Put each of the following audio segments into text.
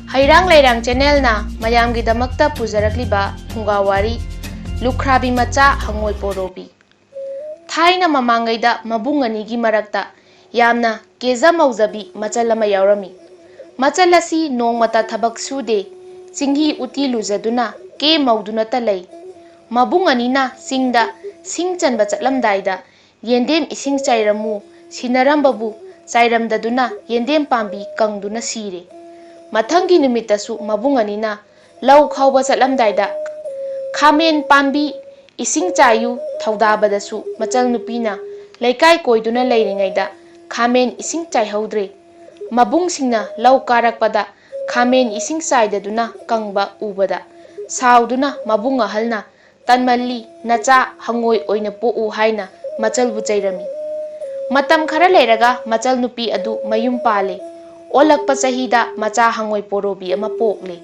Heirang Leirang channel na mayam gi damakta pujarakliba Phungga Wari Lukhrabi Macha Hangoi Borobi Thaina mamangaida mabung ani gi marakta yamna keza mauzabi machal ama yaurami machal asi nongmata thabak sude chinghi uti lujaduna ke mauduna ta lei mabung ani na singda singchanba chatlamdaida yendem ising chairamu sinarambabu chairamdaduna yendem pambi kangduna sire Mathangi numitasu mabung ani na lau khawba chatlamdaida khamen pambi ising chayu thaudabadasu machal nupina laikai koiduna leiringaida khamen ising chai haudre mabung singna lau karakpada khamen ising saidaduna kangba ubada sauduna mabung ahalna tanmalli nacha hangoi oina po'u haina machal bu chairami matam khara leiraga machal nupi adu mayum pale olakpa chahida Macha Hangoi Borobi ama pokle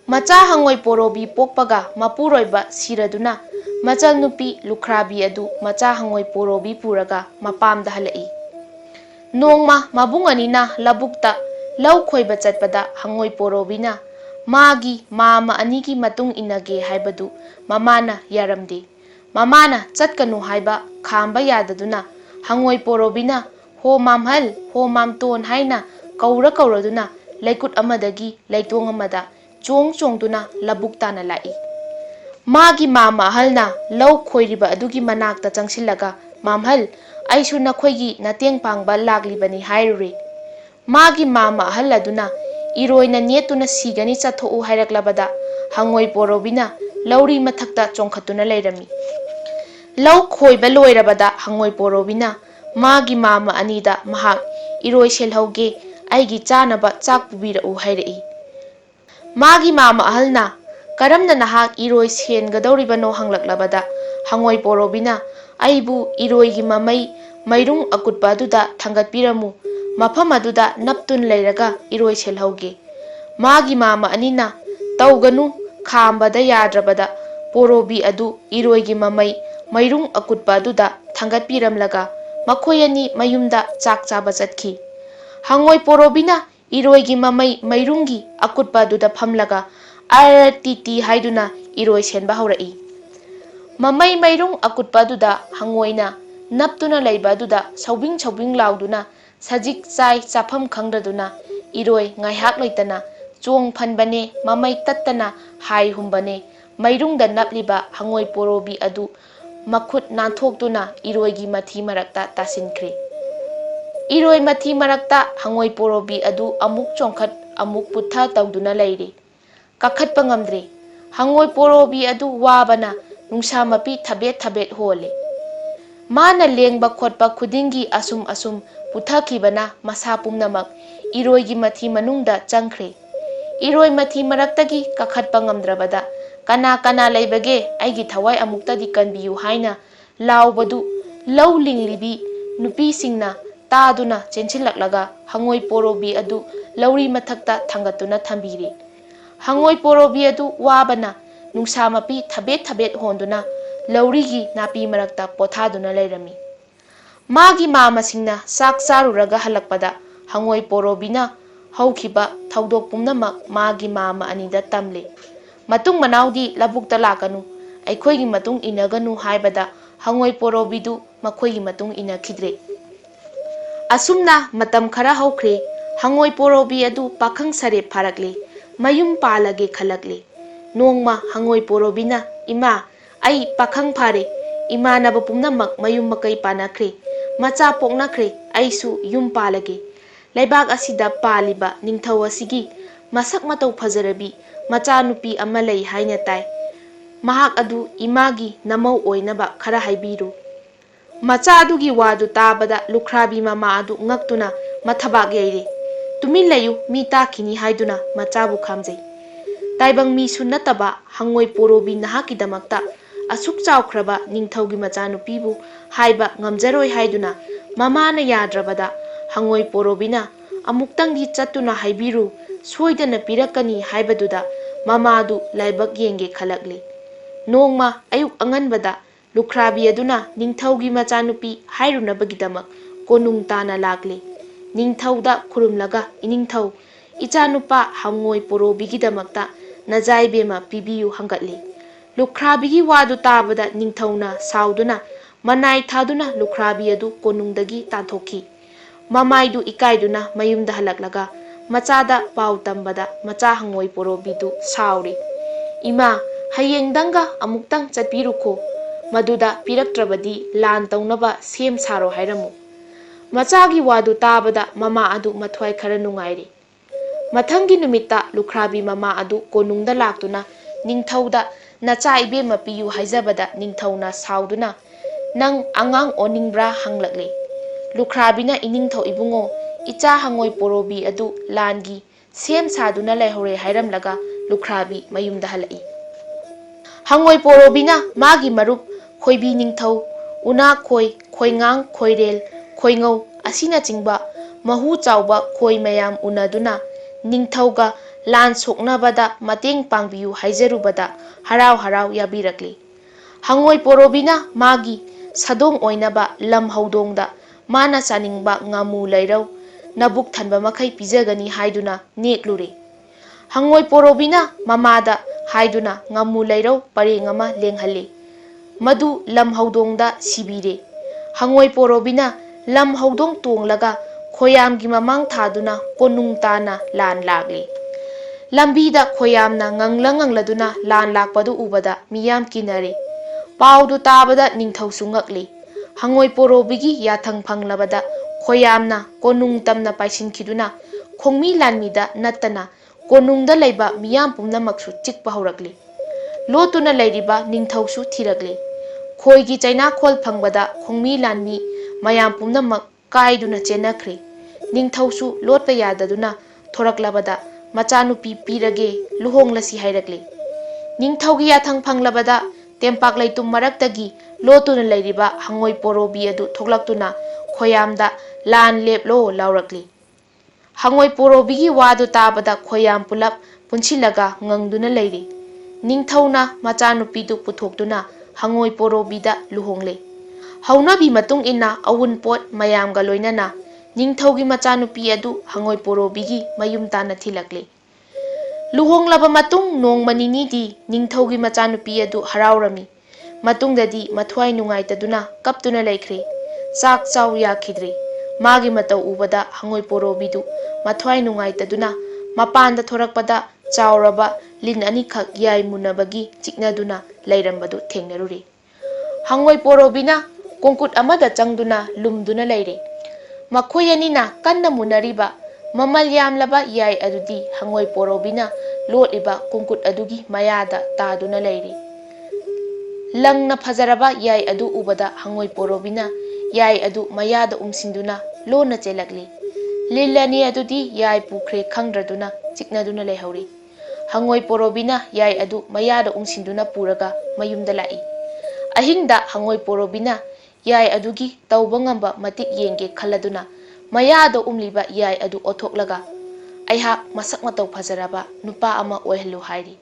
Macha Hangoi Borobi pokpaga mapuroiba siraduna machal nupi Lukhrabi adu Macha Hangoi Borobi puraga mapamda halai nongma mabung ani na labukta lau khoiba chatpada Hangoi Borobina magi mama anigi matung inage haibadu mamana yaramde mamana chatkanu haiba khamba yadaduna Hangoi Borobina ho mamhal ho mamton haina kaura kauraduna laikut amadagi laitong amada chongduna labuktana lai magi mama halna lau khoiriba adugi manakta changsilaga mamhal aisu nakhoigi nateng pangba laglibani hairure magi mama haladuna iroina netuna sigani chathou hairaklabada Hangoi Borobina lauri mathakta chongkhatuna leirami lau khoiba loirabada Hangoi Borobina magi mama anida mahak iroi selhauge aigi chanaba chak pubira u hairai magi mama ahalna karamna nahak iroi sen gadoribano hanglaklabada Hangoi Borobina aibu iroi gi mamai mairung akutpa aduda thangatpiramu mafam aduda naptun leiraga iroi selhauge magi mama anina tauganu khambada yadrabada Borobi adu iroi gi mamai mairung akutpa aduda thangatpiramlaga makoyani mayumda chak chaba chatki Hangoi Borobina iroi gi mamai mairungi akutpa duda phamlaga RTT haiduna iroi senba haurai mamai mairung akutpa duda hangoina naptuna leiba duda saubing lauduna sajik chai chafam khangdaduna iroi ngaihak leitana chong phanbane mamai tattana hai humbane mairungda napliba Hangoi Borobi adu makhut nanthokduna iroi gi mathi marakta tasinkre iroi mathi marakta Hangoi Borobi adu amuk chongkhat amuk putha tawduna leire kakhatpa ngamdre Hangoi Borobi adu wabana nungsa mapi thabet hole mana lengba khotpa khudingi asum puthakibana masa pumnamak iroi gi mathi manungda changkhre iroi mathi maraktagi kakhatpa ngamdrabada kana leibage aigi thawai amuktadi kanbiyu haina laubadu lau linglibi nupi singna taduna chenchilaklaga Hangoi Borobi adu lauri mathakta thangatuna thambire Hangoi Borobi adu wabana nungsa mapi thabet honduna laurigi napi marakta pothaduna leirami magi mama singna sak saruraga halakpada Hangoi Borobina haukhiba thaudok pumnamak magi mama anida tamle matung manaudi labukta lakanu aikhoigi matung inaganu haibada Hangoi Borobidu makhoigi matung inakhidre asumna matam khara haukhre Hangoi Borobi adu pakhang sare pharakle mayum palage khalakle nongma Hangoi Borobina ima ai pakhang phare imanaba pumnamak mayum makai panakhre macha poknakhre aisu yum palage laibak asida paliba ningthau asigi masak matau phajarabi macha nupi ama lei haina tai mahak adu imagi namau oinaba khara haibiru macha adugi wadu tabada Lukhrabi mama adu ngaktuna mathabak yaire tumin layu mi takini haiduna macha bu khamjai taibang mi sunnataba Hangoi Borobi nahaki damakta asuk chawkhraba ningthaugi macha nupibu haiba ngamjaroi haiduna mamana yadrabada Hangoi Borobina amuktangi chatuna haibiru soidana pirakani haibaduda mamadu laibak yenge khalakle nongma ayuk anganbada Lukhrabi aduna ningthaugi macha nupi hairunabagi damak konung tana lakle ningthauda khurumlaga iningthau Ichanupa Hangoi Borobigidamata Najaibema Pibiyu Hangatli. Lukhrabi wadu tabada ningthauna sauduna manai thaduna Lukhrabi adu konungdagi tanthoki. Mamaidu ikaiduna mayumda halaklaga machada pau tambada Macha Hangoi Borobidu sauri. Ima hayengdanga amuktang chatpiruko maduda piraktrabadi lan taunaba sem saro hairamu. Machagi wadu tabada mama adu mathwai khara nungairi. Mathangi numita Lukhrabi mama adu konungda laktuna ningthauda nacha ibema piyu haijabada ningthauna sauduna nang angang oningbra hanglakle. Lukhrabi iningthau ibungo icha Hangoi Borobi adu langi sem saduna laihore hairamlaga Lukhrabi mayumda halai. Hangoi Borobi magi marup khoibi ningthau una khoi khoingang khoirel khoingau asina chingba mahu chawba khoi mayam unaduna ningthauga lan soknabada mateng pangbiyu haijarubada harau harau yabirakli. Hangoi Borobi magi sadong oinaba lam haudongda mana chaningba ngamu lairau nabuk thanba makhai pijagani haiduna neklure. Hangoi Borobi mamada haiduna ngamu lairau parengama lenghalle. Madu lam haudongda sibire. Hangoi Borobi lam haudong tonglaga khoyamgi mamang thaduna konung tana lan lagli. Lambida khoyamna ngangladuna lan lakpadu ubada miyam kinare. Paudu tabada ningthau sungakli. Hangoi Borobigi yathang phanglabada khoyamna konung tamna paisinkhiduna khongmi lanmida nattana konungda leiba miyam pumnamaksu chikpa haurakli. Lotuna leiriba ningthausu thirakli. Khoigi chaina khol phangbada khongmi lanmi mayam pumnamak kaiduna chenakhri. Ningthausu lotpa yadaduna thoraklabada machanupi pirage luhonglasi hairakli. Ningthaugi yathang phanglabada tempak leitum maraktagi lotuna leiriba Hangoi Borobi adu thoklaktuna khoyamda lan leplo laurakli. Hangoi Borobigi wadu tabada khoyam pulap punchilaga ngangduna leiri. Ningthauna machanupidu puthokduna Hangoi Borobida luhongle. Haunabi matung ina awunpot mayamga loinana ningthaugi machanupi adu Hangoi Borobigi mayum tana thilakle. Luhonglaba matung nong maninidi ningthaugi machanupi adu haraurami. Matungdadi mathwai nungaitaduna kaptuna laikre. Chak chaw yakhidre. Magi matau ubada Hangoi Borobidu mathwai nungaitaduna mapanda thorakpada chawraba lin anikhak yai munabagi chiknaduna lairambadu thengnarure. Hangoi Borobi kongkut amada changduna lumduna leire. Makhoi anina kanna munariba mamal yamlaba yai adudi Hangoi Borobi lotliba kongkut adugi mayada taduna leire. Langna phazaraba yai adu ubada Hangoi Borobi yai adu mayada umsinduna lona chelakli. Lilani adudi yai pukre khangdraduna chiknaduna leihori. Hangoi Borobi yai adu mayada umsinduna puraga mayumda lai. Ahingda Hangoi Borobi yai adugi tauba ngamba matik yenge khaladuna mayada umliba yai adu othoklaga aihak masak matau phazaraba nupa ama oihlu hairi.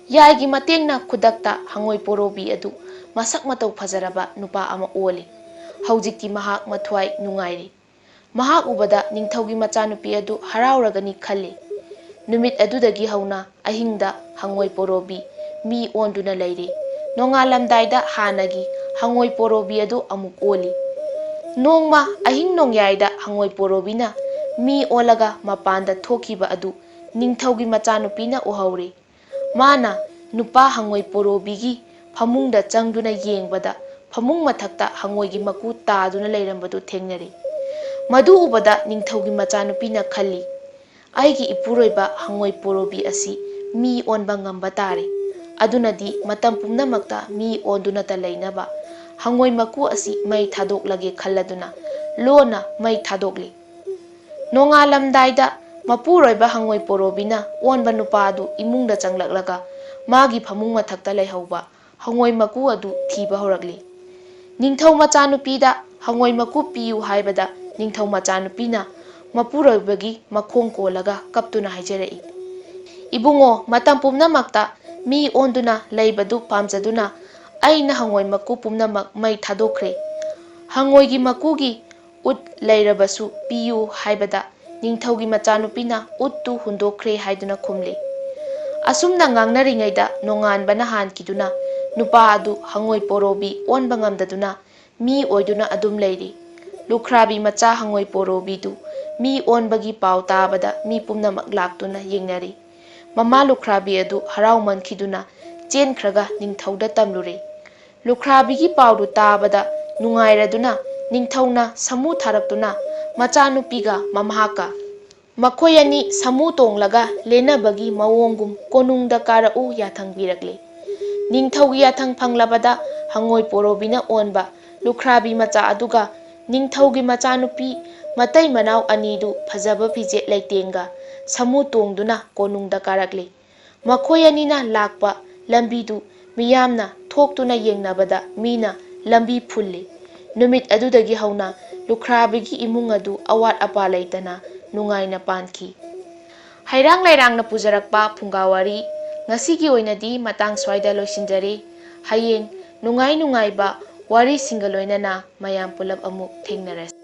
Yaigi matengna khudakta Hangoi Borobi adu masak matau phazaraba nupa ama oli. Haujikti mahak mathwai nungairi. Mahak ubada ningthaugi machanupi adu harauragani khalle. Numit adudagi hauna ahingda Hangoi Borobi mi onduna leire. Nongalamdaida hanagi Hangoi Borobi adu amuk oli. Nongma ahing nongyaida Hangoi Borobi mi olaga mapanda thokiba adu ningthaugi machanupina uhaure. Mana nupa Hangoi Borobigi phamungda changduna yengbada phamung mathakta Hangoigi maku taduna leirambadu thengnare. Madu ubada ningthaugi machanupina khalli. Aigi ipuroiba Hangoi Borobi asi mi onba ngamba tare. Adunadi matam pumnamakta mi ondunata leinaba Hangoi maku asi mai thadoklage khalladuna lona mai thadokli. Nongalamdaida mapuroiba Hangoi Borobi onba nupadu imungda changlaklaga magi phamung mathakta leihauba Hangoi maku adu thiba horakli. Ningthau machanupida Hangoi maku piyu haibada ningthau machanupina mapuroibagi makhong kolaga kaptuna haijarei. Ibungo matam pumnamakta mi onduna leibadu pamjaduna aina Hangoi maku pumnamak mai thadokre. Hangoigi makugi ut leirabasu piyu haibada ꯅꯤꯡꯊꯧꯒꯤ ꯃꯆꯥꯅꯨꯄꯤꯅ ꯎꯠꯇꯨ ꯍꯨꯟꯗꯣꯛꯈ꯭ꯔꯦ ꯍꯥꯏꯗꯨꯅ ꯈꯨꯝꯂꯤ꯫ ꯑꯁꯨꯝꯅ ꯉꯥꯡꯅꯔꯤꯉꯩꯗ ꯅꯣꯡꯉꯥꯟꯕꯅ ꯍꯥꯟꯈꯤꯗꯨꯅ ꯅꯨꯄꯥ ꯑꯗꯨ ꯍꯪꯉꯣꯏ ꯄꯣꯔꯣꯕꯤ ꯑꯣꯟꯕ ꯉꯝꯗꯗꯨꯅ ꯃꯤ ꯑꯣꯏꯗꯨꯅ ꯑꯗꯨꯝ ꯂꯩꯔꯤ꯫ ꯂꯨꯈ꯭ꯔꯥꯕꯤ ꯃꯆꯥ ꯍꯪꯉꯣꯏ ꯄꯣꯔꯣꯕꯤꯗꯨ ꯃꯤ ꯑꯣꯟꯕꯒꯤ ꯄꯥꯎ ꯇꯥꯕꯗ ꯃꯤ ꯄꯨꯝꯅꯃꯛ ꯂꯥꯛꯇꯨꯅ ꯌꯦꯡꯅꯔꯤ꯫ ꯃꯃꯥ ꯂꯨꯈ꯭ꯔꯥꯕꯤ ꯑꯗꯨ ꯍꯔꯥꯎꯃꯟꯈꯤꯗꯨꯅ ꯆꯦꯟꯈ꯭ꯔꯒ ꯅꯤꯡꯊꯧꯗ ꯇꯝꯂꯨꯔꯦ꯫ ꯂꯨꯈ꯭ꯔꯥꯕꯤꯒꯤ ꯄꯥꯎꯗꯨ ꯇꯥꯕꯗ ꯅꯨꯡꯉꯥꯏꯔꯗꯨꯅ ꯅꯤꯡꯊꯧꯅ ꯁꯥꯃꯨ ꯊꯥꯔꯛꯇꯨꯅ ꯃꯆꯥꯅꯨꯄꯤꯒ ꯃꯃꯍꯥꯛꯀ ꯃꯈꯣꯏ ꯑꯅꯤ ꯁꯥꯃꯨ ꯇꯣꯡꯂꯒ ꯂꯦꯟꯅꯕꯒꯤ ꯃꯑꯣꯡꯒꯨꯝ ꯀꯣꯅꯨꯡꯗ ꯀꯥꯔꯛꯎ ꯌꯥꯊꯪ ꯄꯤꯔꯛꯂꯦ꯫ ꯅꯤꯡꯊꯧꯒꯤ ꯌꯥꯊꯪ ꯐꯪꯂꯕꯗ ꯍꯪꯉꯣꯏ ꯄꯣꯔꯣꯕꯤꯅ ꯑꯣꯟꯕ ꯂꯨꯈ꯭ꯔꯥꯕꯤ ꯃꯆꯥ ꯑꯗꯨꯒ ꯅꯤꯡꯊꯧꯒꯤ ꯃꯆꯥꯅꯨꯄꯤ ꯃꯇꯩ ꯃꯅꯥꯎ ꯑꯅꯤꯗꯨ ꯐꯖꯕ ꯐꯤꯖꯦꯠ ꯂꯩꯇꯦꯡꯒ ꯁꯥꯃꯨ ꯇꯣꯡꯗꯨꯅ ꯀꯣꯅꯨꯡꯗ ꯀꯥꯔꯛꯂꯦ꯫ ꯃꯈꯣꯏ ꯑꯅꯤꯅ ꯂꯥꯛꯄ ꯂꯝꯕꯤꯗꯨ ꯃꯤꯌꯥꯝꯅ ꯊꯣꯛꯇꯨꯅ ꯌꯦꯡꯅꯕꯗ ꯃꯤꯅ ꯂꯝꯕꯤ ꯐꯨꯜꯂꯤ꯫ ꯅꯨꯃꯤꯠ ꯑꯗꯨꯗꯒꯤ ꯍꯧꯅ ꯂꯨꯈ꯭ꯔꯥꯕꯤꯒꯤ ꯏꯃꯨꯡ ꯑꯗꯨ ꯑꯋꯥꯠ ꯑꯄꯥ ꯂꯩꯇꯅ ꯅꯨꯡꯉꯥꯏꯅ ꯄꯥꯟꯈꯤ꯫ ꯍꯩꯔꯥꯡ ꯂꯩꯔꯥꯡꯅ ꯄꯨꯖꯔꯛꯄ ꯐꯨꯡꯒꯥ ꯋꯥꯔꯤ ꯉꯁꯤꯒꯤ ꯑꯣꯏꯅꯗꯤ ꯃꯇꯥꯡ ꯁ꯭ꯋꯥꯏꯗ ꯂꯣꯏꯁꯤꯟꯖꯔꯦ꯫ ꯍꯌꯦꯡ ꯅꯨꯡꯉꯥꯏ ꯅꯨꯡꯉꯥꯏꯕ ꯋꯥꯔꯤꯁꯤꯡꯒ ꯂꯣꯏꯅꯅ ꯃꯌꯥꯝ ꯄꯨꯂꯞ ꯑꯃꯨꯛ ꯊꯦꯡꯅꯔꯁꯤ꯫